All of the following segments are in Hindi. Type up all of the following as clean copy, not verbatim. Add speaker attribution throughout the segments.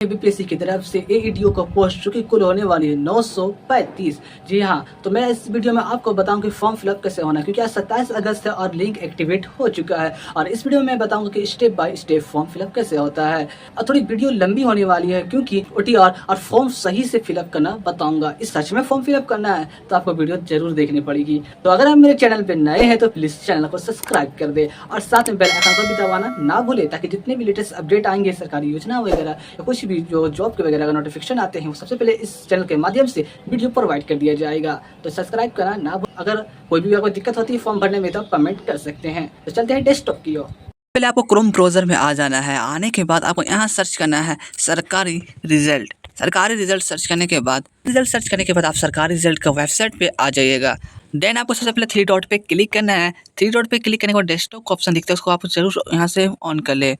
Speaker 1: बीपीएससी की तरफ से एईडीओ का पोस्ट जो कि कुल होने वाली है 935। जी हाँ, तो मैं इस वीडियो में आपको बताऊं कि फॉर्म फिलअप कैसे होना है, क्योंकि आज 27 अगस्त है और लिंक एक्टिवेट हो चुका है। और इस वीडियो में मैं बताऊंगा कि step by step form fill up कैसे होता है। और थोड़ी वीडियो लंबी होने वाली है क्योंकि ओटीआर और फॉर्म सही से फिलअप करना बताऊंगा। इस सच में फॉर्म फिलअप करना है तो आपको वीडियो जरूर देखनी पड़ेगी। तो अगर आप मेरे चैनल पर नए हैं तो प्लीज चैनल को सब्सक्राइब कर दे और साथ में बेल आइकन को भी दबाना ना भूले, ताकि जितने भी लेटेस्ट अपडेट आएंगे सरकारी योजना वगैरह या कुछ भी जो जॉब के वगैरह का नोटिफिकेशन आते हैं वो सबसे पहले इस चैनल के माध्यम से वीडियो प्रोवाइड कर दिया जाएगा। तो सब्सक्राइब करना ना भूलें। अगर कोई भी आपको दिक्कत होती है फॉर्म भरने में तो कमेंट कर सकते हैं। तो चलते हैं डेस्कटॉप की ओर।
Speaker 2: पहले आपको क्रोम ब्राउज़र में आ जाना है। आने के बाद आपको यहाँ सर्च करना है सरकारी रिजल्ट। सरकारी रिजल्ट सर्च करने के बाद आप सरकारी रिजल्ट का वेबसाइट पे आ जाइएगा। देन आपको सबसे पहले थ्री डॉट पे क्लिक करना है। थ्री डॉट पे क्लिक करने के बाद डेस्कटॉप का ऑप्शन दिखता है, उसको आप जरूर यहाँ से ऑन कर ले।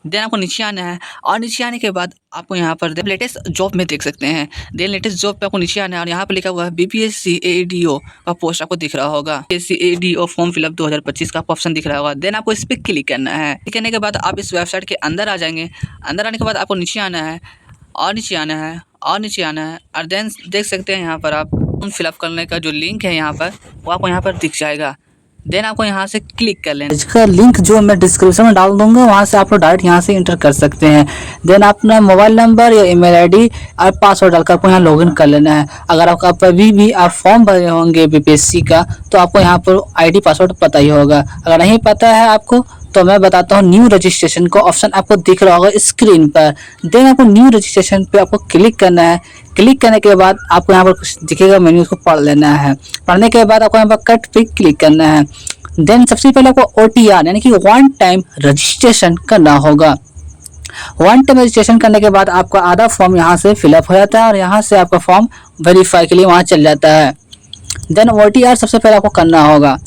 Speaker 2: देन आपको नीचे आना है और नीचे आने के बाद आपको यहाँ पर लेटेस्ट जॉब में देख सकते हैं। देन लेटेस्ट जॉब पे आपको नीचे आना है और यहाँ पर लिखा हुआ है बीपीएससी एईडीओ का पोस्ट आपको दिख रहा होगा। बीपीएससी एईडीओ फॉर्म फिलअप 2025 का ऑप्शन दिख रहा होगा। देन आपको इस पर क्लिक करना है। क्लिक करने के बाद आप इस वेबसाइट के अंदर आ जाएंगे। अंदर आने के बाद आपको नीचे आना है और नीचे आना है और देन देख सकते हैं यहाँ पर आप फॉर्म फिलअप करने का जो लिंक है यहाँ पर वो आपको यहाँ पर दिख जाएगा। देन आपको यहाँ से क्लिक कर लेना। इसका लिंक जो मैं डिस्क्रिप्शन में डाल दूंगा, वहाँ से आप लोग डायरेक्ट यहाँ से इंटर कर सकते हैं। देन अपना मोबाइल नंबर या ईमेल आईडी और पासवर्ड डालकर आपको यहाँ लॉगिन कर लेना है। अगर आपका कभी भी आप फॉर्म भरे होंगे बीपीएससी का तो आपको यहाँ पर आईडी पासवर्ड पता ही होगा। अगर नहीं पता है आपको तो मैं बताता हूँ। न्यू रजिस्ट्रेशन का ऑप्शन आपको दिख रहा होगा स्क्रीन पर। देन आपको न्यू रजिस्ट्रेशन पे आपको क्लिक करना है। क्लिक करने के बाद आपको यहाँ पर कुछ दिखेगा मेन्यू, उसको पढ़ लेना है। पढ़ने के बाद आपको यहाँ पर कट पे क्लिक करना है। देन सबसे पहले आपको ओटीआर यानी कि वन टाइम रजिस्ट्रेशन करना होगा। वन टाइम रजिस्ट्रेशन करने के बाद आपका आधा फॉर्म यहाँ से फिलअप हो जाता है और यहाँ से आपका फॉर्म वेरीफाई के लिए वहाँ चल जाता है। देन ओटीआर सबसे पहले आपको करना होगा।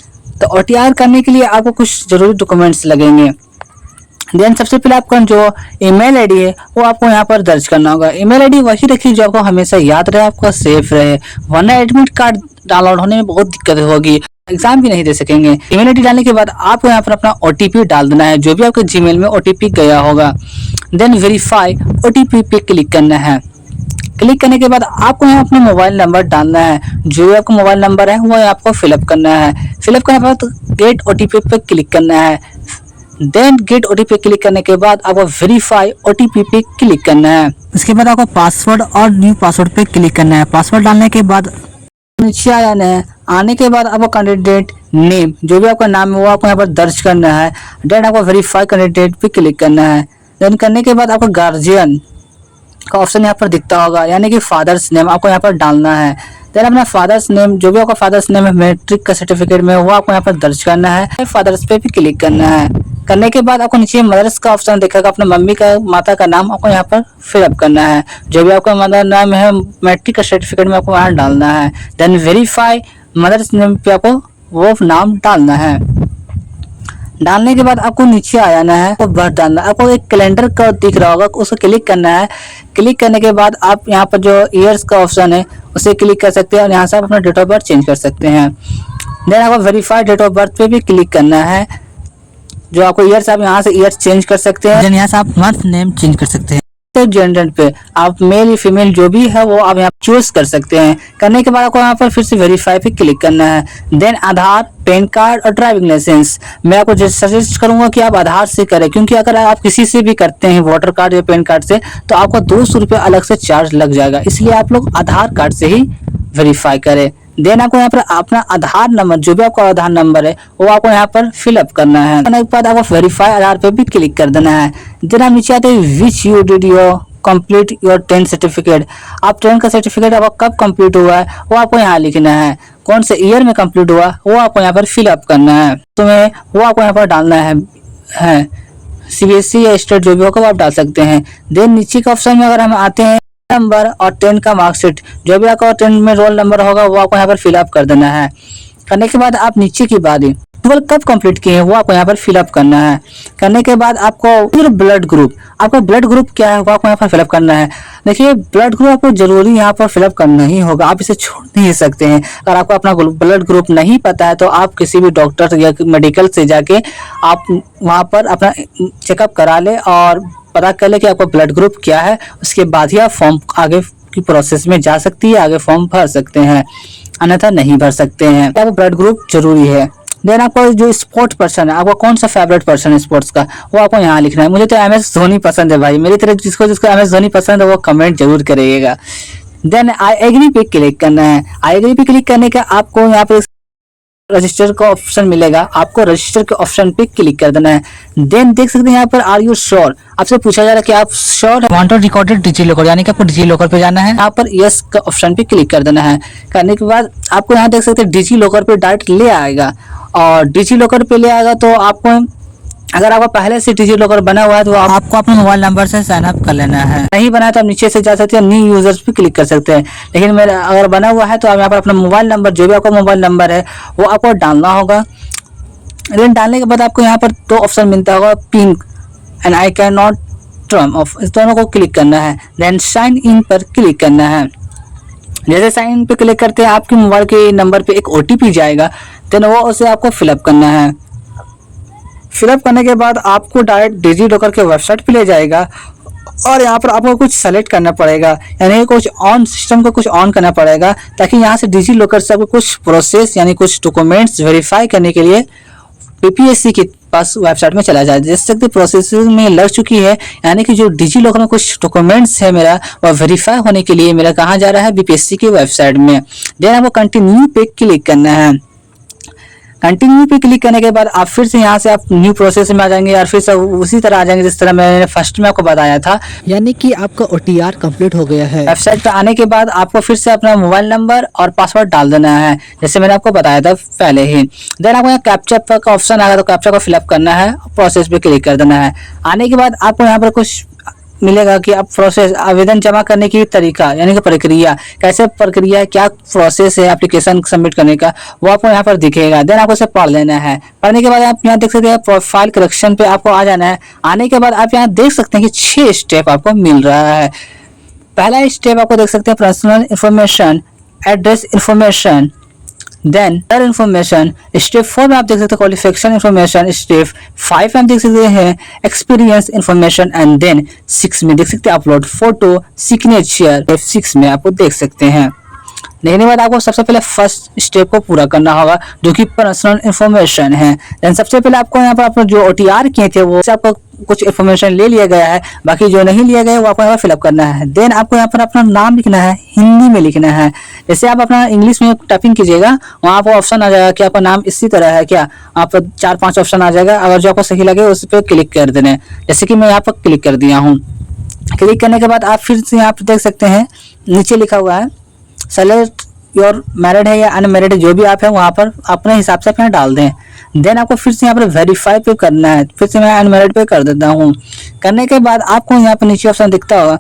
Speaker 2: तो ओटीआर करने के लिए आपको कुछ जरूरी डॉक्यूमेंट्स लगेंगे। देन सबसे पहले आपका जो ईमेल आईडी है वो आपको यहाँ पर दर्ज करना होगा। ईमेल आईडी वही रखिए जो आपको हमेशा याद रहे, आपका सेफ रहे, वरना एडमिट कार्ड डाउनलोड होने में बहुत दिक्कत होगी, एग्जाम भी नहीं दे सकेंगे। ईमेल आईडी डालने के बाद आपको यहाँ पर अपना ओटीपी डाल देना है, जो भी आपके जीमेल में ओटीपी गया होगा। देन वेरीफाई ओटीपी पे क्लिक करना है। क्लिक करने के बाद आपको यहाँ अपना मोबाइल नंबर डालना है। जो भी आपका मोबाइल नंबर है वो आपको फिलअप करना है। फिलअप करने के बाद गेट ओटीपी पे क्लिक करना है। देन गेट ओटीपी क्लिक करने के बाद आपको वेरीफाई ओटीपी पे क्लिक करना है। इसके बाद आपको पासवर्ड और न्यू पासवर्ड पे क्लिक करना है। पासवर्ड डालने के बाद नीचे आ जाना है। आने के बाद आपको कैंडिडेट नेम, जो भी आपका नाम है वो आपको यहाँ पर दर्ज करना है। देन आपको वेरीफाई कैंडिडेट पे क्लिक करना है। देन करने के बाद आपको गार्जियन का ऑप्शन यहाँ पर दिखता होगा, यानी कि फादर्स नेम आपको यहाँ पर डालना है। देन अपना फादर्स नेम, जो भी आपका फादर्स नेम है मैट्रिक का सर्टिफिकेट में, वो आपको यहाँ पर दर्ज करना है। फादर्स पे भी क्लिक करना है। करने के बाद आपको नीचे मदर्स का ऑप्शन दिखेगा, अपने मम्मी का माता का नाम आपको यहाँ पर फिलअप करना है। जो भी आपका मदर नाम है मैट्रिक का सर्टिफिकेट में आपको यहाँ डालना है। देन वेरीफाई मदर्स नेम पे आपको वो नाम डालना है। डालने के बाद आपको नीचे आ जाना है, आपको बर्थ डालना है। आपको एक कैलेंडर का दिख रहा होगा, उसको क्लिक करना है। क्लिक करने के बाद आप यहाँ पर जो ईयर्स का ऑप्शन है उसे क्लिक कर सकते हैं और यहाँ से आप अपना डेट ऑफ बर्थ चेंज कर सकते हैं। देन आपको वेरीफाई डेट ऑफ बर्थ पे भी क्लिक करना है। जो आपको ईयर्स, आप यहाँ से ईयर्स चेंज कर सकते हैं। देन यहाँ से आप मंथ नेम चेंज कर सकते हैं। जेंडर पे आप मेल या फीमेल जो भी है वो आप यहाँ चूज कर सकते हैं। करने के बाद आपको यहाँ पर फिर से वेरीफाई पे क्लिक करना है। देन आधार, पैन कार्ड और ड्राइविंग लाइसेंस, मैं आपको सजेस्ट करूंगा कि आप आधार से करें, क्योंकि अगर आप किसी से भी करते हैं वोटर कार्ड या पैन कार्ड से तो आपको 200 रुपये अलग से चार्ज लग जाएगा, इसलिए आप लोग आधार कार्ड से ही वेरीफाई करें। देन आपको यहाँ पर अपना आधार नंबर, जो भी आपका आधार नंबर है वो आपको यहाँ पर फिलअप करना है। करने के बाद आपको वेरीफाई आधार पे भी क्लिक कर देना है। देन आप नीचे आते हैं which you did your complete your 10 certificate. आप 10 का सर्टिफिकेट आपका कब कंप्लीट हुआ है वो आपको यहाँ लिखना है। कौन से ईयर में कंप्लीट हुआ वो आपको यहाँ पर फिलअप करना है। तुम्हें वो आपको यहाँ पर डालना है। सीबीएसई या स्टेट जो भी होगा वो आप डाल सकते हैं। देन नीचे के ऑप्शन में अगर हम आते हैं नंबर और 10 का मार्कशीट, जो भी आपका 10 में रोल नंबर होगा वो आपको यहाँ पर फिलअप कर देना है। करने के बाद आप नीचे की बात 12 कब कंप्लीट किए हैं वो आपको यहाँ पर फिलअप करना है। करने के बाद आपको ब्लड ग्रुप, आपका ब्लड ग्रुप क्या है वो आपको यहाँ पर फिलअप करना है। देखिए ब्लड ग्रुप आपको जरूरी यहाँ पर फिलअप करना ही होगा, आप इसे छोड़ नहीं सकते हैं। अगर आपको अपना ब्लड ग्रुप नहीं पता है तो आप किसी भी डॉक्टर या मेडिकल से जाके आप वहाँ पर अपना चेकअप करा ले और
Speaker 1: पता कर ले कि आपका ब्लड ग्रुप क्या है, उसके बाद ही आप फॉर्म आगे की प्रोसेस में जा सकती है, आगे फॉर्म भर सकते हैं, अन्यथा नहीं भर सकते हैं। आपका ब्लड ग्रुप जरूरी है। देन आपका जो स्पोर्ट्स पर्सन है, आपका कौन सा फेवरेट पर्सन है स्पोर्ट्स का, वो आपको यहाँ लिखना है। मुझे तो MS धोनी पसंद है भाई, मेरी तरह जिसको जिसको MS धोनी पसंद है वो कमेंट जरूर करिएगा। देन आई एग्री पे क्लिक करना है। आई एग्री पे क्लिक करने का आपको यहाँ पे रजिस्टर का ऑप्शन मिलेगा, आपको रजिस्टर के ऑप्शन पे क्लिक कर देना है। देन देख सकते हैं यहाँ पर आर यू श्योर, आपसे पूछा जा रहा है कि आप sure wanted recorded digi locker, यानी कि आपको डिजी लॉकर पे जाना है। यहाँ पर यस का ऑप्शन पे क्लिक कर देना है। करने के बाद आपको यहाँ देख सकते हैं डिजी लॉकर पे डायरेक्ट ले आएगा, और डिजी लॉकर पे ले आएगा तो आपको, अगर आपका पहले से डिजी लॉकर बना हुआ है तो आपको अपने मोबाइल नंबर से साइन अप कर लेना है। नहीं बना है तो आप नीचे से जा सकते हैं, न्यू यूजर्स पे क्लिक कर सकते हैं। लेकिन मेरा अगर बना हुआ है तो आप यहाँ पर अपना मोबाइल नंबर, जो भी आपका मोबाइल नंबर है वो आपको डालना होगा। देन डालने के बाद आपको यहाँ पर 2 ऑप्शन मिलता होगा, pink and I can not turn off, इस दोनों को क्लिक करना है। देन साइन इन पर क्लिक करना है। जैसे साइन इन पे क्लिक करते हैं आपके मोबाइल के नंबर पे एक OTP जाएगा, देन वो उसे आपको फिलअप करना है। फिलअप करने के बाद आपको डायरेक्ट डिजी लॉकर के वेबसाइट पे ले जाएगा, और यहाँ पर आपको कुछ सेलेक्ट करना पड़ेगा, यानी कुछ ऑन सिस्टम को कुछ ऑन करना पड़ेगा, ताकि यहाँ से डिजी लॉकर से आपको कुछ प्रोसेस यानी कुछ डॉक्यूमेंट्स वेरीफाई करने के लिए PPSC के पास वेबसाइट में चला जाए। जैसे कि प्रोसेसिंग में लग चुकी है, यानी कि जो डिजी लॉकर में कुछ डॉक्यूमेंट्स है मेरा, वह वेरीफाई होने के लिए मेरा कहाँ जा रहा है, BPSC की वेबसाइट में। देन आपको कंटिन्यू पे क्लिक करना है। कंटिन्यू पे क्लिक करने के बाद आप फिर से यहाँ से आप न्यू प्रोसेस में आ जाएंगे, और फिर से उसी तरह आ जाएंगे जिस तरह मैंने फर्स्ट में आपको बताया था,
Speaker 3: यानी कि आपका OTR कंप्लीट हो गया है।
Speaker 1: वेबसाइट पे आने के बाद आपको फिर से अपना मोबाइल नंबर और पासवर्ड डाल देना है, जैसे मैंने आपको बताया था पहले ही। देन आपको यहाँ कैप्चा का ऑप्शन आएगा, तो कैप्चा को फिलअप करना है, प्रोसेस पे क्लिक कर देना है। आने के बाद आपको यहाँ पर कुछ मिलेगा कि आप प्रोसेस, आवेदन जमा करने की तरीका यानी कि प्रक्रिया, कैसे प्रक्रिया है, क्या प्रोसेस है एप्लीकेशन सबमिट करने का, वो आपको यहाँ पर दिखेगा। देन आपको इसे पढ़ लेना है। पढ़ने के बाद आप यहाँ देख सकते हैं प्रोफाइल करेक्शन पे आपको आ जाना है। आने के बाद आप यहाँ देख सकते हैं कि 6 स्टेप आपको मिल रहा है। पहला स्टेप आपको देख सकते हैं personal information, address information, then other information. Step 4 में आप देख सकते हैं क्वालिफिकेशन इंफॉर्मेशन। स्टेप 5 में आप देख सकते हैं एक्सपीरियंस इंफॉर्मेशन, एंड देन 6 में देख सकते हैं अपलोड फोटो सिग्नेचर। स्टेप 6 में आपको देख सकते हैं। देखने के बाद आपको सबसे पहले फर्स्ट स्टेप को पूरा करना होगा, जो कि पर्सनल इंफॉर्मेशन है। देन सबसे पहले आपको यहाँ पर अपने जो OTR किए थे वो से आपको कुछ इन्फॉर्मेशन ले लिया गया है, बाकी जो नहीं लिया गया है वो आपको यहाँ पर फिलअप करना है। देन आपको यहाँ पर अपना नाम लिखना है, हिंदी में लिखना है। जैसे आप अपना इंग्लिश में टाइपिंग कीजिएगा, वहाँ आपको ऑप्शन आ जाएगा कि आपका नाम इसी तरह है क्या, आप 4-5 ऑप्शन आ जाएगा। अगर जो आपको सही लगे उस पर क्लिक कर देना, जैसे कि मैं यहाँ पर क्लिक कर दिया हूँ। क्लिक करने के बाद आप फिर से यहाँ पर देख सकते हैं नीचे लिखा हुआ है सेलेक्ट योर मैरिड है या अनमैरिड, जो भी आप है वहाँ पर अपने हिसाब से अपना डाल दें। देन आपको फिर से यहाँ पर वेरीफाई पे करना है। फिर से मैं अनमैरिड पे कर देता हूँ। करने के बाद आपको यहाँ पर नीचे ऑप्शन दिखता होगा,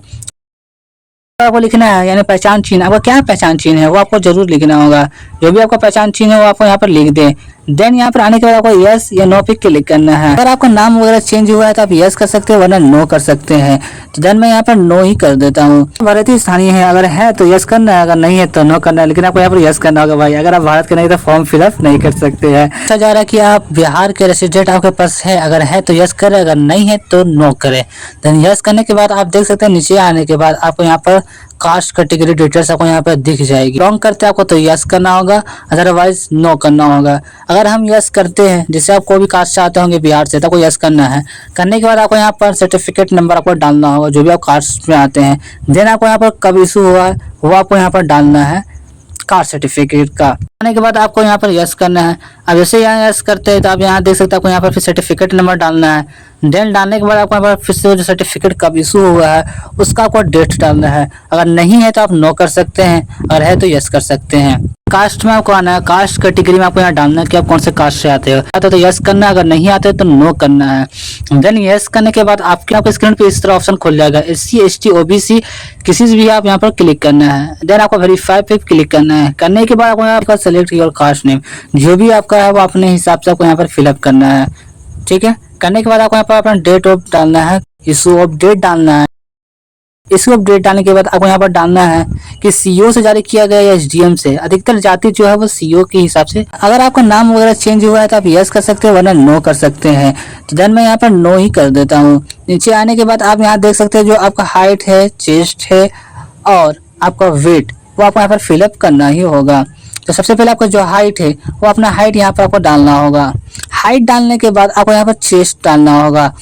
Speaker 1: आपको लिखना है यानी पहचान चिन्ह। आपका क्या पहचान चिन्ह है वो आपको जरूर लिखना होगा। जो भी आपका पहचान चिन्ह है वो आपको यहाँ पर लिख दें। देन यहाँ पर आने के बाद आपको यस या नो पे क्लिक करना है। अगर आपका नाम वगैरह चेंज हुआ है तो आप यस कर सकते हैं, वरना नो कर सकते हैं। तो देन मैं यहाँ पर नो ही कर देता हूँ। भारतीय स्थानीय है, अगर है तो यस करना है, अगर नहीं है तो नो करना है। लेकिन आपको यहाँ पर यस करना होगा भाई। अगर आप भारत के नहीं तो फॉर्म फिलअप नहीं कर सकते हैं। पूछा जा रहा है कि आप बिहार के रेसिडेंट आपके पास है, अगर है तो यस करें, अगर नहीं है तो नो करें। देन यस करने के बाद आप देख सकते हैं नीचे आने के बाद आपको यहाँ पर कास्ट कैटेगरी डिटेल्स आपको यहाँ पर दिख जाएगी। रॉन्ग करते हैं आपको तो यस करना होगा, अदरवाइज नो करना होगा। अगर हम यस करते हैं, जैसे आप कोई भी कास्ट चाहते होंगे बिहार से, तो आपको यस करना है। करने के बाद आपको यहाँ पर सर्टिफिकेट नंबर आपको डालना होगा, जो भी आप कास्ट में आते हैं। देन आपको यहाँ पर कब इशू हुआ है वो आपको यहाँ पर डालना है, कास्ट सर्टिफिकेट का। आने के बाद आपको यहाँ पर यस करना है। अब जैसे यहाँ यस करते हैं तो आप यहाँ देख सकते हैं आपको यहाँ पर फिर सर्टिफिकेट नंबर डालना है। देन डालने के बाद आपको यहाँ पर फिर से जो सर्टिफिकेट कब इशू हुआ है उसका आपको डेट डालना है। अगर नहीं है तो आप नो कर सकते हैं, अगर है तो यस कर सकते हैं। कास्ट में आपको आना है, कास्ट कैटेगरी में आपको यहाँ डालना है कि आप कौन से कास्ट से आते हो। आते तो यस करना है, अगर नहीं आते तो नो करना है। देन यस करने के बाद आपके स्क्रीन पे इस तरह ऑप्शन खुल जाएगा, SC ST OBC किसी से भी आप यहाँ पर क्लिक करना है। देन आपको वेरीफाई पे क्लिक करना है। करने के बाद आपको यहाँ पर सेलेक्ट योर कास्ट नेम, जो भी आपका है वो अपने हिसाब से आपको यहाँ पर फिलअप करना है। ठीक है, करने के बाद आपको यहाँ पर अपना डेट ऑफ डालना है, इशू ऑफ डेट डालना है, इसको अपडेट डालने के बाद आपको यहाँ पर डालना है कि सीईओ से जारी किया गया या एसडीएम से। अधिकतर जाति जो है वो सीईओ के हिसाब से। अगर आपका नाम वगैरह चेंज हुआ है तो आप यस कर सकते हैं, वरना नो कर सकते हैं। तो देन मैं यहाँ पर नो ही कर देता हूँ। नीचे आने के बाद आप यहाँ देख सकते हैं जो आपका हाइट है, चेस्ट है और आपका वेट, वो आपको यहाँ पर फिलअप करना ही होगा। तो सबसे पहले आपका जो हाइट है वो अपना हाइट यहाँ पर आपको डालना होगा। हाइट डालने के बाद आपको यहाँ पर चेस्ट डालना होगा।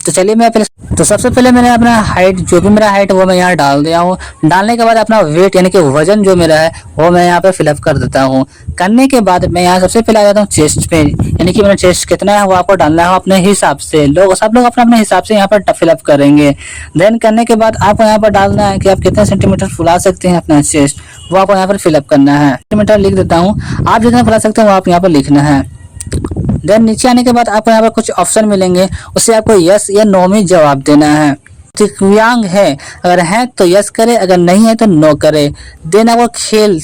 Speaker 1: तो चलिए मैं पहले, तो सबसे पहले मैंने अपना हाइट, जो भी मेरा हाइट है वो मैं यहाँ डाल दिया हूँ। डालने के बाद अपना वेट यानी कि वजन जो मेरा है वो मैं यहाँ पे फिलअप कर देता हूँ। करने के बाद मैं यहाँ सबसे पहले आ जाता हूँ चेस्ट पे, यानी कि मेरा चेस्ट कितना है वो आपको डालना है अपने हिसाब से। सब लोग अपने अपने हिसाब से यहाँ पर फिलअप करेंगे। देन करने के बाद आपको यहाँ पर डालना है कि आप कितने सेंटीमीटर फुला सकते हैं अपना चेस्ट, वो आपको यहाँ पर फिलअप करना है। सेंटीमीटर लिख देता हूँ, आप जितना फुला सकते हैं वो आप यहाँ पर लिखना है। देन नीचे आने के बाद आपको यहाँ पर कुछ ऑप्शन मिलेंगे, उससे आपको यस या नो में जवाब देना है। दिव्यांग है, अगर है तो यस करे, अगर नहीं है तो नो करे। देन आपको खेल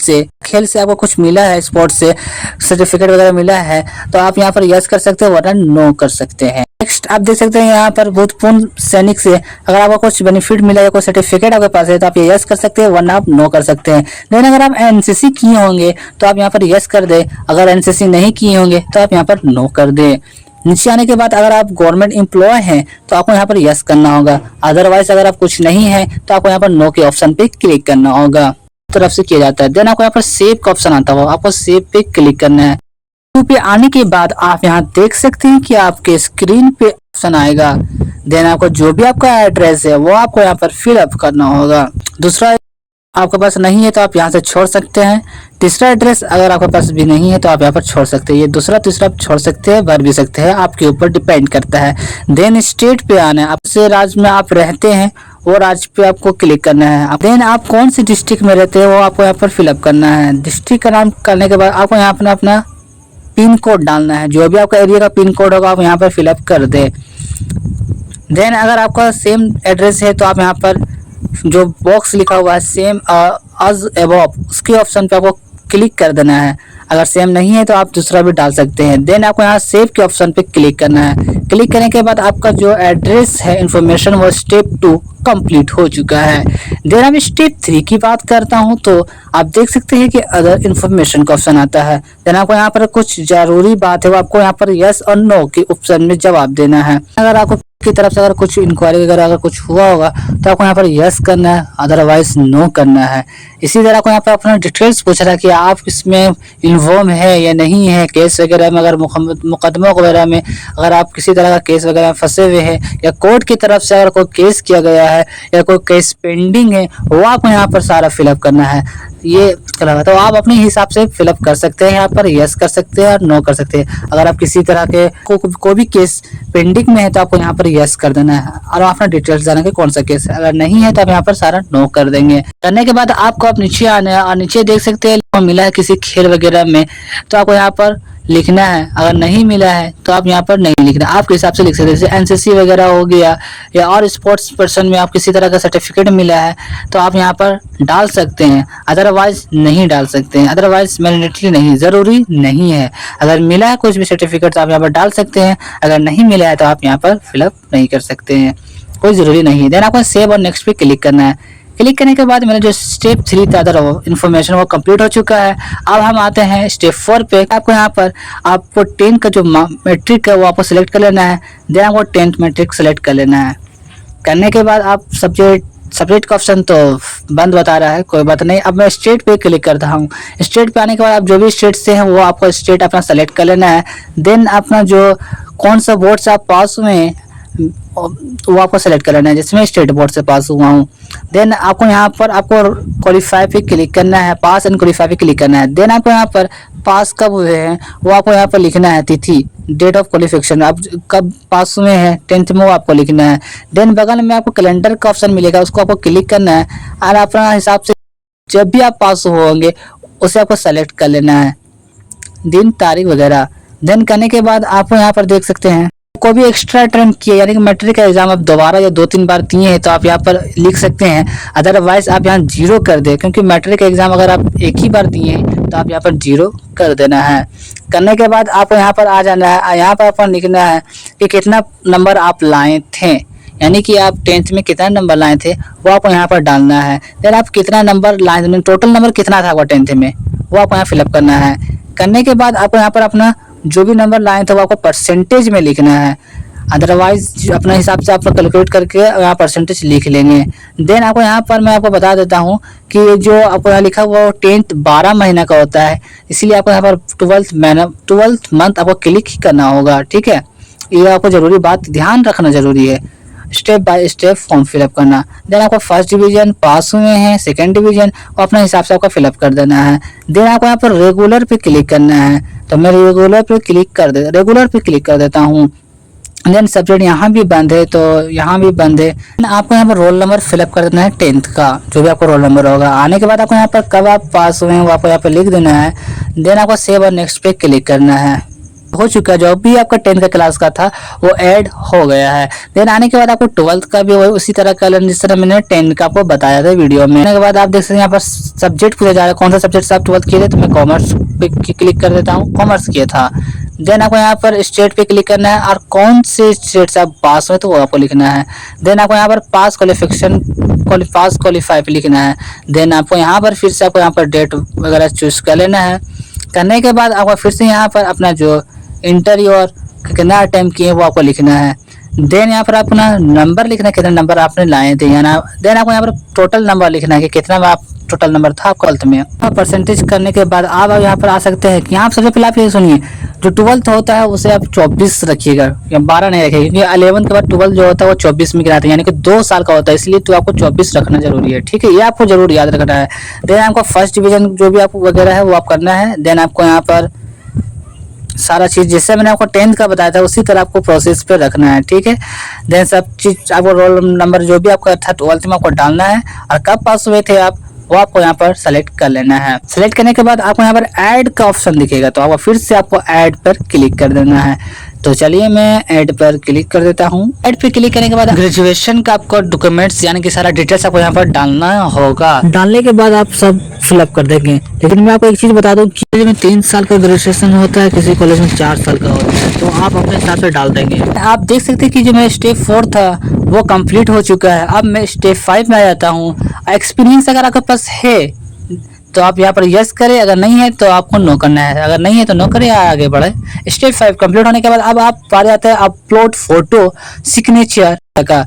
Speaker 1: से आपको कुछ मिला है, स्पोर्ट्स से सर्टिफिकेट वगैरह मिला है तो आप यहाँ पर यस कर सकते हो, वरना नो कर सकते हैं। नेक्स्ट आप देख सकते हैं यहाँ पर भूतपूर्व सैनिक से अगर आपको कुछ बेनिफिट मिला है, कोई सर्टिफिकेट आपके पास है तो आप ये यस कर सकते हैं, वरना आप नो कर सकते हैं। लेकिन अगर आप एनसीसी किए होंगे तो आप यहाँ पर यस कर दे, अगर एनसीसी नहीं किए होंगे तो आप यहाँ पर नो कर दे। नीचे आने के बाद अगर आप गवर्नमेंट एम्प्लॉय हैं तो आपको यहाँ पर यस करना होगा। अदरवाइज अगर आप कुछ नहीं है तो आपको यहाँ पर नो के ऑप्शन पे क्लिक करना होगा। तरफ से किया जाता है। देन आपको यहाँ पर सेव का ऑप्शन आता है, आपको सेव पे क्लिक करना है। पे आने के बाद आप यहाँ देख सकते हैं कि आपके स्क्रीन पे ऑप्शन आएगा। देन आपको जो भी आपका एड्रेस है वो आपको यहाँ पर फिलअप करना होगा। दूसरा आपके पास नहीं है तो आप यहाँ से छोड़ सकते हैं। तीसरा एड्रेस अगर आपके पास भी नहीं है तो आप यहाँ पर छोड़ सकते हैं। ये दूसरा तीसरा आप छोड़ सकते हैं, भर भी सकते हैं, आपके ऊपर डिपेंड करता है। देन स्टेट पे आना है, आपसे राज्य में आप रहते हैं वो राज्य पे आपको क्लिक करना है। देन आप कौन सी डिस्ट्रिक्ट में रहते हैं वो आपको यहाँ पर फिलअप करना है। डिस्ट्रिक्ट का नाम करने के बाद आपको यहाँ पर अपना पिन कोड डालना है, जो भी आपका एरिया का पिन कोड होगा आप यहाँ पर फिलअप कर दे। देन अगर आपका सेम एड्रेस है तो आप यहाँ पर जो बॉक्स लिखा हुआ है सेम एज अबव, उसके ऑप्शन पे आपको क्लिक कर देना है। अगर सेम नहीं है तो आप दूसरा भी डाल सकते हैं। देन आपको यहाँ सेव के ऑप्शन पे क्लिक करना है। क्लिक करने के बाद आपका जो एड्रेस है इन्फॉर्मेशन वो स्टेप 2 कंप्लीट हो चुका है। देन अब स्टेप 3 की बात करता हूँ तो आप देख सकते हैं कि अदर इन्फॉर्मेशन का ऑप्शन आता है। देन आपको यहाँ पर कुछ जरूरी बात है वो आपको यहाँ पर यस और नो के ऑप्शन में जवाब देना है। अगर आपको की तरफ से अगर कुछ इंक्वायरी वगैरह अगर कुछ हुआ होगा तो आपको यहाँ पर यस करना है, अदरवाइज नो करना है। इसी तरह आपको यहाँ पर अपना डिटेल्स पूछ रहा है कि आप इसमें इन्वॉल्व है या नहीं है, केस वगैरह में, अगर मुकदमा वगैरह में अगर आप किसी तरह का केस वगैरह में फंसे हुए हैं या कोर्ट की तरफ से अगर कोई केस किया गया है या कोई केस पेंडिंग है वो आपको यहाँ पर सारा फिलअप करना है। ये तो आप अपने हिसाब से फिलअप कर सकते हैं, यहाँ पर यस कर सकते हैं और नो कर सकते हैं। अगर आप किसी तरह के कोई भी केस पेंडिंग में है तो आपको यहाँ पर यस कर देना है और अपना डिटेल्स जाना कि कौन सा केस है। अगर नहीं है तो आप यहाँ पर सारा नो कर देंगे। करने के बाद आपको आप नीचे आना है और नीचे देख सकते हैं मिला है किसी खेल वगैरह में तो आपको यहाँ पर लिखना है। अगर नहीं मिला है तो आप यहाँ पर नहीं लिखना, आपके हिसाब से लिख सकते हैं। जैसे एनसीसी वगैरह हो गया या और स्पोर्ट्स पर्सन में आप किसी तरह का सर्टिफिकेट मिला है तो आप यहाँ पर डाल सकते हैं, अदरवाइज नहीं डाल सकते हैं। अदरवाइज मैंडेटरी नहीं, जरूरी नहीं है। अगर मिला है कुछ भी सर्टिफिकेट तो आप यहाँ पर डाल सकते हैं, अगर नहीं मिला है तो आप यहाँ पर फिलअप नहीं कर सकते हैं, कोई जरूरी नहीं है। देन आपको सेव और नेक्स्ट पे क्लिक करना है। क्लिक करने के बाद मेरा जो स्टेप 3 था अदर इन्फॉर्मेशन वो कंप्लीट हो चुका है। अब हम आते हैं स्टेप 4 पे। आपको यहाँ पर आपको 10 का जो मैट्रिक है वो आपको सिलेक्ट कर लेना है। देन आपको 10th मैट्रिक सेलेक्ट कर लेना है। करने के बाद आप सब्जेक्ट का ऑप्शन तो बंद बता रहा है, कोई बात नहीं। अब मैं स्टेट पे क्लिक करता हूँ। स्टेट पे आने के बाद आप जो भी स्टेट से हैं वो आपको स्टेट अपना सेलेक्ट कर लेना है। देन अपना जो कौन सा बोर्ड से आप पास हुए हैं वो आपको सेलेक्ट कर लेना है, जिसमें स्टेट बोर्ड से पास हुआ हूँ। देन आपको यहाँ पर आपको क्वालिफाई पे क्लिक करना है, पास एंड क्वालिफाई पे क्लिक करना है। देन आपको यहाँ पर पास कब हुए हैं वो आपको यहाँ पर लिखना है, तिथि, डेट ऑफ क्वालिफिकेशन, आप कब पास हुए हैं 10th में वो आपको लिखना है। देन बगल में आपको कैलेंडर का ऑप्शन मिलेगा, उसको आपको क्लिक करना है और अपना हिसाब से जब भी आप पास होंगे उसे आपको सेलेक्ट कर लेना है, दिन तारीख वगैरह। देन करने के बाद आपको यहाँ पर देख सकते हैं कोई भी एक्स्ट्रा अटेम्प्ट किया यानी कि मैट्रिक का एग्जाम आप दोबारा या 2-3 बार दिए हैं तो आप यहाँ पर लिख सकते हैं, अदरवाइज आप यहाँ 0 कर दे, क्योंकि मैट्रिक का एग्जाम अगर आप एक ही बार दिए हैं तो आप यहाँ पर 0 कर देना है। करने के बाद आपको यहाँ पर आ जाना है, यहाँ पर आपको लिखना है कि कितना नंबर आप लाए थे, यानी कि आप 10th में कितना नंबर लाए थे वो आपको यहाँ पर डालना है। देन आप कितना नंबर लाए, टोटल नंबर कितना था आपका 10th में, वो आपको यहाँ फिलअप करना है। करने के बाद आपको यहाँ पर अपना जो भी नंबर लाए थे वो आपको परसेंटेज में लिखना है, अदरवाइज अपने हिसाब से आप कैलकुलेट करके यहाँ परसेंटेज लिख लेंगे। देन आपको यहाँ पर मैं आपको बता देता हूँ कि जो आपको यहाँ लिखा हुआ वो 10th 12 महीने का होता है, इसीलिए आपको यहाँ पर 12th मंथ आपको क्लिक ही करना होगा। ठीक है, ये आपको जरूरी बात ध्यान रखना जरूरी है। Step by step form fill up करना। देन आपको फर्स्ट डिवीजन पास हुए हैं, सेकंड डिवीजन वो अपने हिसाब से आपको फिलअप कर देना है। देन आपको यहाँ पर रेगुलर पे क्लिक करना है, तो मैं रेगुलर पे क्लिक कर देता हूँ। देन सब्जेक्ट यहाँ भी बंद है तो यहाँ भी बंद है। आपको यहाँ पर रोल नंबर फिलअप कर देना है 10th का, जो भी आपको रोल नंबर होगा। आने के बाद आपको यहाँ पर कब आप पास हुए हैं वो आपको यहाँ पर लिख देना है। देन आपको सेव और नेक्स्ट पे क्लिक करना है। हो चुका है, जो भी आपका 10th का क्लास का था वो ऐड हो गया है। देन आने के बाद आपको 12th का भी उसी तरह का जिस तरह मैंने 10th का आपको बताया था वीडियो में। आने के बाद आप देख सकते हैं यहाँ पर सब्जेक्ट पूछा जा रहा है, कौन सा सब्जेक्ट से आप 12th किए थे, तो मैं कॉमर्स पे क्लिक कर देता हूँ, कॉमर्स किया था। देन आपको यहाँ पर स्टेट पे क्लिक करना है और कौन से स्टेट से आप पास हुए तो वो आपको लिखना है। देन आपको यहाँ पर पास क्वालिफाई पे लिखना है। देन आपको यहाँ पर फिर से आपको यहाँ पर डेट वगैरह चूज कर लेना है। करने के बाद आपको फिर से यहाँ पर अपना जो इंटर और कितना अटेम्प्ट किए वो आपको लिखना है। देन यहाँ पर अपना नंबर लिखना है, कितना नंबर आपने लाए थे। देन आपको यहाँ पर टोटल नंबर लिखना है कि कितना आप टोटल नंबर था आपका 12th में। परसेंटेज करने के बाद आप यहाँ पर आ सकते हैं कि यहाँ सबसे पहले आप ये सुनिए, जो 12th होता है उसे आप 24 रखिएगा या 12 नहीं रखिएगा, क्योंकि 11th के बाद 12 जो होता है वो 24 में गिराते हैं, यानी कि 2 साल का होता है, इसलिए तो आपको 24 रखना जरूरी है। ठीक है, ये आपको जरूर याद रखना है। देन आपको फर्स्ट डिवीजन जो भी आपको वगैरह है वो आप करना है। देन आपको यहाँ पर सारा चीज जैसे मैंने आपको 10th का बताया था उसी तरह आपको प्रोसेस पे रखना है। ठीक है, देन सब चीज आपको रोल नंबर जो भी आपका था 12th में आपको डालना है और कब पास हुए थे आप वो आपको यहाँ पर सेलेक्ट कर लेना है। सेलेक्ट करने के बाद आपको यहाँ पर ऐड का ऑप्शन दिखेगा, तो आपको फिर से आपको ऐड पर क्लिक कर देना है। तो चलिए मैं ऐड पर क्लिक कर देता हूँ। ऐड पे क्लिक करने के बाद ग्रेजुएशन का आपको डॉक्यूमेंट्स यानी कि सारा डिटेल्स आपको यहाँ पर डालना होगा। डालने के बाद आप सब फिलअप कर देंगे। लेकिन मैं आपको एक चीज बता दूं कि में 3 साल का ग्रेजुएशन होता है, किसी कॉलेज में 4 साल का होता है, तो आप अपने हिसाब से डाल देंगे। आप देख सकते हैं कि जो मेरा स्टेप 4 था वो कंप्लीट हो चुका है। अब मैं स्टेप 5 में आ जाता हूँ। एक्सपीरियंस अगर आपके पास है तो आप यहाँ पर यस करें, अगर नहीं है तो आपको नो करना है, अगर नहीं है तो नो करें, आगे बढ़े। स्टेप 5 कंप्लीट होने के बाद अब आप पा जाते हैं अपलोड फोटो सिग्नेचर का।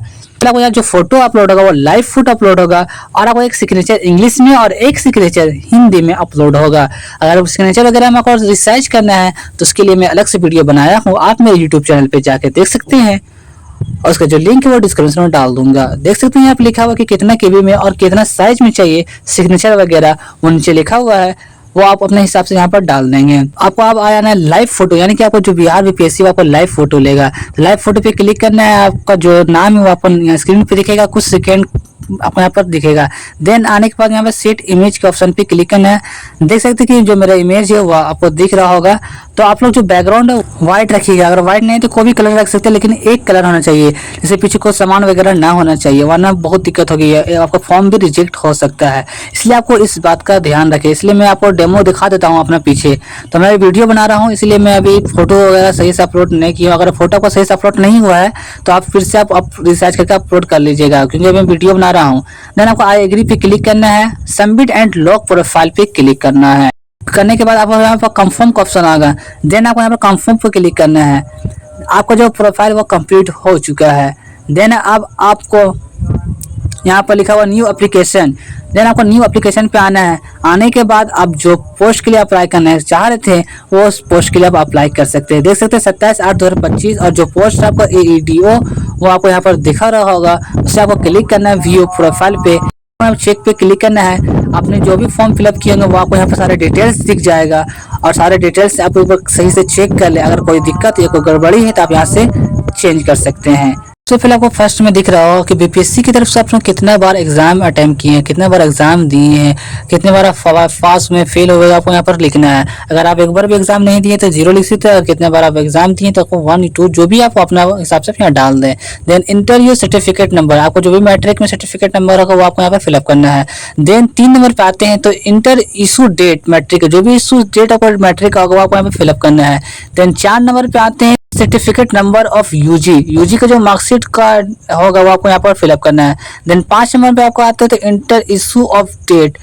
Speaker 1: आपको यहाँ जो फोटो अपलोड होगा वो लाइव फोटो अपलोड होगा और आपको एक सिग्नेचर इंग्लिश में और एक सिग्नेचर हिंदी में अपलोड होगा। अगर सिग्नेचर वगैरह में आपको रिसर्च करना है तो उसके लिए मैं अलग से वीडियो बनाया हूँ, आप मेरे यूट्यूब चैनल पे जाके देख सकते हैं और उसका जो लिंक है वो डिस्क्रिप्शन में डाल दूंगा। देख सकते हैं यहाँ पे लिखा हुआ कि कितना केबी में और कितना साइज में चाहिए सिग्नेचर वगैरह, वो नीचे लिखा हुआ है, वो आप अपने हिसाब से यहाँ पर डाल देंगे। आपको अब आया ना लाइव फोटो, यानी कि आपको जो बिहार बीपीएससी आपको लाइव फोटो लेगा। लाइव फोटो पे क्लिक करना है, आपका जो नाम है वो आपको स्क्रीन पे दिखेगा, कुछ सेकेंड आपको यहाँ पर दिखेगा। देन आने के बाद यहाँ पर सेट इमेज के ऑप्शन पे क्लिक करना है। देख सकते हैं कि जो मेरा इमेज है वो आपको दिख रहा होगा। तो आप लोग जो बैकग्राउंड है व्हाइट रखिएगा, अगर व्हाइट नहीं तो कोई भी कलर रख सकते हैं, लेकिन एक कलर होना चाहिए, जैसे पीछे कोई सामान वगैरह ना होना चाहिए, वरना बहुत दिक्कत होगी, आपका फॉर्म भी रिजेक्ट हो सकता है। इसलिए आपको इस बात का ध्यान रखें। इसलिए मैं आपको डेमो दिखा देता हूँ अपना पीछे, तो मैं वीडियो बना रहा हूँ, इसलिए मैं अभी फोटो वगैरह सही से अपलोड नहीं किया। अगर फोटो को सही से अपलोड नहीं हुआ है तो आप फिर से आप रिसर्च करके अपलोड कर लीजिएगा, क्योंकि अभी मैं वीडियो बना रहा हूँ। देन आपको आई एग्री पे क्लिक करना है, सबमिट एंड लॉक प्रोफाइल पे क्लिक करना है। करने के बाद आपको यहाँ पर कंफर्म का ऑप्शन आएगा। देन आपको यहाँ पर कंफर्म पे क्लिक करना है। आपका जो प्रोफाइल वो कंप्लीट हो चुका है। देन अब आपको यहाँ पर लिखा हुआ न्यू एप्लीकेशन, देन आपको न्यू एप्लीकेशन पे आना है। आने के बाद आप जो पोस्ट के लिए अप्लाई करना चाह रहे थे वो उस पोस्ट के लिए आप अप्लाई कर सकते हैं। देख सकते हैं 27/8/2025 और जो पोस्ट आपको AEDO वो आपको यहाँ पर दिखा रहा होगा, उससे आपको क्लिक करना है व्यू प्रोफाइल पे। चेक पे क्लिक करना है। आपने जो भी फॉर्म फिलअप किए होंगे वो आपको यहाँ पर सारे डिटेल्स दिख जाएगा और सारे डिटेल्स आप ऊपर सही से चेक कर ले। अगर कोई दिक्कत या कोई गड़बड़ी है तो आप यहाँ से चेंज कर सकते हैं। तो फिर आपको फर्स्ट में दिख रहा हो कि बीपीएससी की तरफ से आपने कितना बार एग्जाम अटेम्प्ट किए हैं, कितना बार एग्जाम दिए हैं, कितने बार पास में फेल हो गए, आपको यहाँ पर लिखना है। अगर आप एक बार भी एग्जाम नहीं दिए तो 0 लिख सकते हैं, कितने बार आप एग्जाम दिए तो आपको 1 2 जो भी आप अपना हिसाब से यहाँ डाल दें। Then enter your certificate number, आपको जो भी मैट्रिक में सर्टिफिकेट नंबर होगा वो आपको यहाँ पर फिलअप करना है। देन 3 नंबर पे आते हैं तो इंटर इशू डेट, मैट्रिक जो भी इशू डेट आपको मैट्रिक का होगा वो आपको यहाँ पर फिलअप करना है। देन 4 नंबर पे आते हैं सर्टिफिकेट नंबर ऑफ यूजी का जो मार्कशीट का होगा वो आपको यहाँ पर फिलअप करना है। देन 5 नंबर पे आपको आता है तो enter issue of date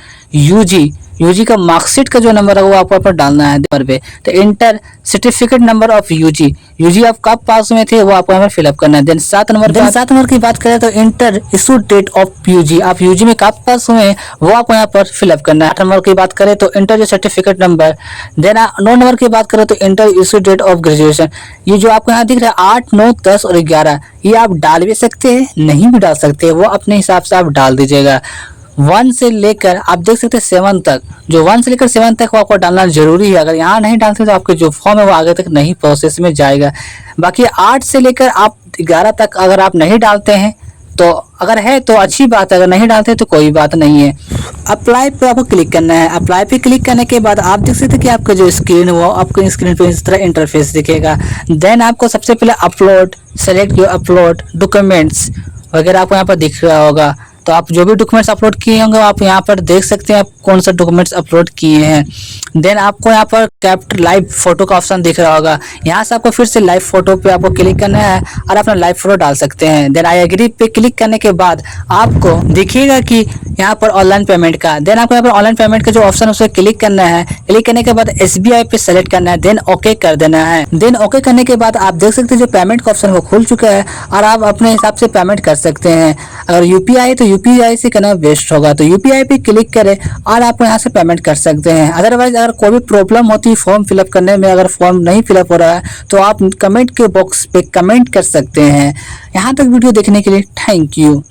Speaker 1: UG का मार्कशीट का जो नंबर है वो आपको यहाँ पर डालना है नंबर पे। तो enter certificate number of UG आप कब पास हुए थे वो आपको यहाँ पर फिलअप करना है। देन 7 नंबर की बात करें तो enter issue date of UG, आप यूजी में कब पास हुए हैं वो आपको यहाँ पर फिलअप करना है। 8 नंबर की बात करें तो इंटर जो सर्टिफिकेट नंबर। देन 9 नंबर की बात करें तो enter issue date of graduation. ये जो आपको यहाँ दिख रहा है 8, 9, 10 और 11 ये आप डाल भी सकते हैं, नहीं भी डाल सकते, वो अपने हिसाब से आप डाल दीजिएगा। 1 से लेकर आप देख सकते हैं 7 तक, जो 1 से लेकर 7 तक वो आपको डालना जरूरी है। अगर यहाँ नहीं डालते तो आपके जो फॉर्म है वो आगे तक नहीं प्रोसेस में जाएगा। बाकी 8 से लेकर आप 11 तक अगर आप नहीं डालते हैं तो अगर है तो अच्छी बात है, अगर नहीं डालते तो कोई बात नहीं है। अप्लाई पे आपको क्लिक करना है। अप्लाई पे क्लिक करने के बाद आप देख सकते हैं कि आपका जो स्क्रीन है वो आपको स्क्रीन पे इस तरह इंटरफेस दिखेगा। देन आपको सबसे पहले upload, select your upload documents वगैरह आपको यहाँ पर दिख रहा होगा। तो आप जो भी डॉक्यूमेंट्स अपलोड किए होंगे आप यहाँ पर देख सकते हैं आप कौन सा डॉक्यूमेंट्स अपलोड किए हैं। देन आपको यहाँ पर कैप्ट लाइव फोटो का ऑप्शन दिख रहा होगा, यहाँ से आपको फिर से लाइव फोटो पे आपको क्लिक करना है और अपना लाइव फोटो डाल सकते हैं। देन आई एग्री पे क्लिक करने के बाद आपको दिखेगा कि यहाँ पर ऑनलाइन पेमेंट का, देन आपको यहाँ पर ऑनलाइन पेमेंट का जो ऑप्शन है उसे क्लिक करना है। क्लिक करने के बाद SBI पे सेलेक्ट करना है, देन ओके कर देना है। देन ओके करने के बाद आप देख सकते हैं जो पेमेंट का ऑप्शन वो खुल चुका है और आप अपने हिसाब से पेमेंट कर सकते हैं। अगर UPI है तो UPI से करना बेस्ट होगा, तो UPI पे क्लिक करें और आप यहाँ से पेमेंट कर सकते हैं। अदरवाइज अगर कोई भी प्रॉब्लम होती है फॉर्म फिलअप करने में, अगर फॉर्म नहीं फिलअप हो रहा है तो आप कमेंट के बॉक्स पे कमेंट कर सकते हैं। यहाँ तक वीडियो देखने के लिए थैंक यू।